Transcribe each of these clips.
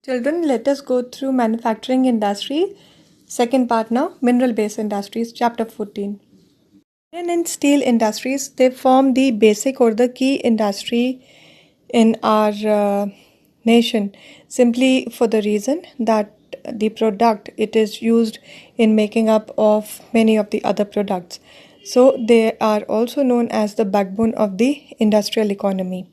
Children, let us go through manufacturing industry. Second part now, mineral-based industries, Chapter 14. Iron and steel industries, they form the basic or the key industry in our nation, simply for the reason that the product, it is used in making up of many of the other products. So they are also known as the backbone of the industrial economy.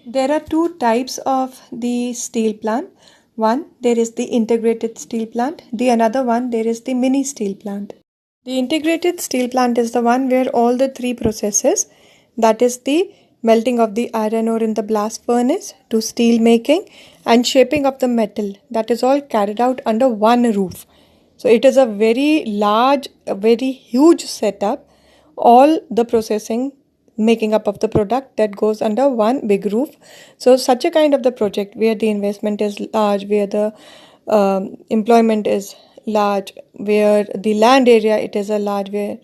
There are two types of the steel plant. One, there is the integrated steel plant. The another one, there is the mini steel plant. The integrated steel plant is the one where all the three processes, that is the melting of the iron ore in the blast furnace to steel making and shaping of the metal, that is all carried out under one roof. So it is a very large, a very huge setup. All the processing making up of the product that goes under one big roof. So such a kind of the project where the investment is large, where the employment is large, where the land area it is a large, where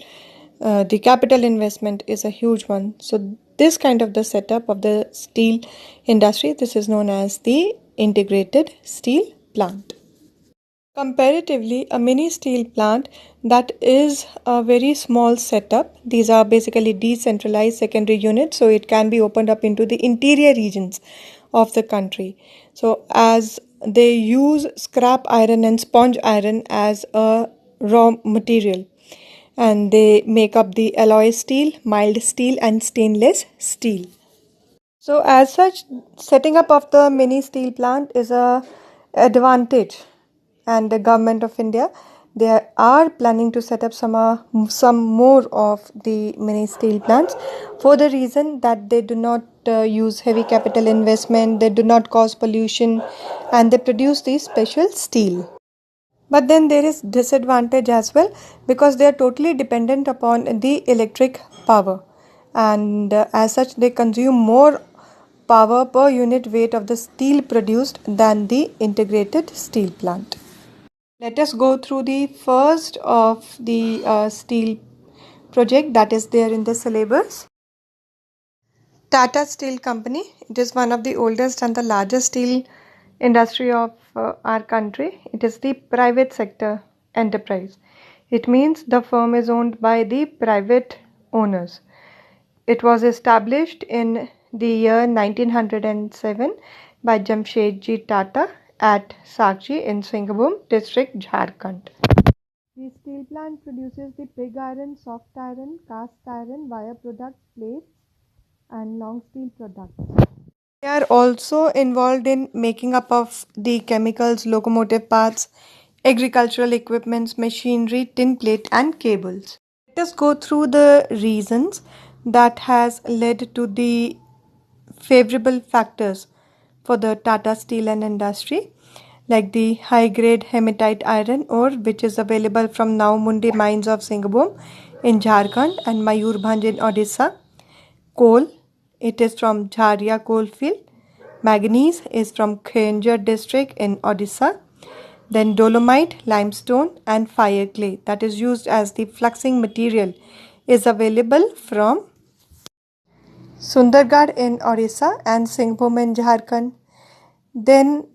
the capital investment is a huge one. So this kind of the setup of the steel industry, this is known as the integrated steel plant. Comparatively, a mini steel plant, that is a very small setup. These are basically decentralized secondary units, so it can be opened up into the interior regions of the country. So as they use scrap iron and sponge iron as a raw material, and they make up the alloy steel, mild steel and stainless steel. So as such, setting up of the mini steel plant is a advantage, and the government of India, they are planning to set up some more of the mini steel plants for the reason that they do not use heavy capital investment, they do not cause pollution, and they produce the special steel. But then there is disadvantage as well, because they are totally dependent upon the electric power, and as such they consume more power per unit weight of the steel produced than the integrated steel plant. Let us go through the first of the steel project that is there in the syllabus. Tata Steel Company, it is one of the oldest and the largest steel industry of our country. It is the private sector enterprise. It means the firm is owned by the private owners. It was established in the year 1907 by Jamshedji Tata at Sakchi in Singhbhum district, Jharkhand. The steel plant produces the pig iron, soft iron, cast iron, wire products, plates, and long steel products. They are also involved in making up of the chemicals, locomotive parts, agricultural equipments, machinery, tin plate and cables. Let us go through the reasons that has led to the favorable factors for the Tata Steel and Industry, like the high grade hematite iron ore, which is available from Now Mundi mines of Singhbhum in Jharkhand and Mayurbhanj in Odisha. Coal, it is from Jharia coalfield. Manganese is from Khenjar district in Odisha. Then dolomite, limestone and fire clay, that is used as the fluxing material, is available from Sundargarh in Odisha and Singhbhum in Jharkhand. Then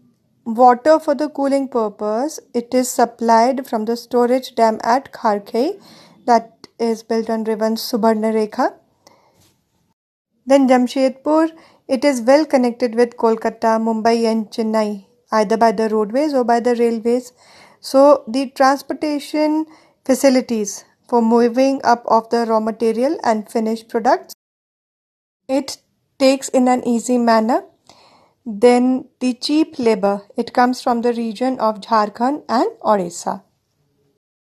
water for the cooling purpose, it is supplied from the storage dam at Kharkei, that is built on river Subarnarekha. Then Jamshedpur, it is well connected with Kolkata, Mumbai and Chennai, either by the roadways or by the railways. So the transportation facilities for moving up of the raw material and finished products, it takes in an easy manner. Then the cheap labor, it comes from the region of Jharkhand and Odisha.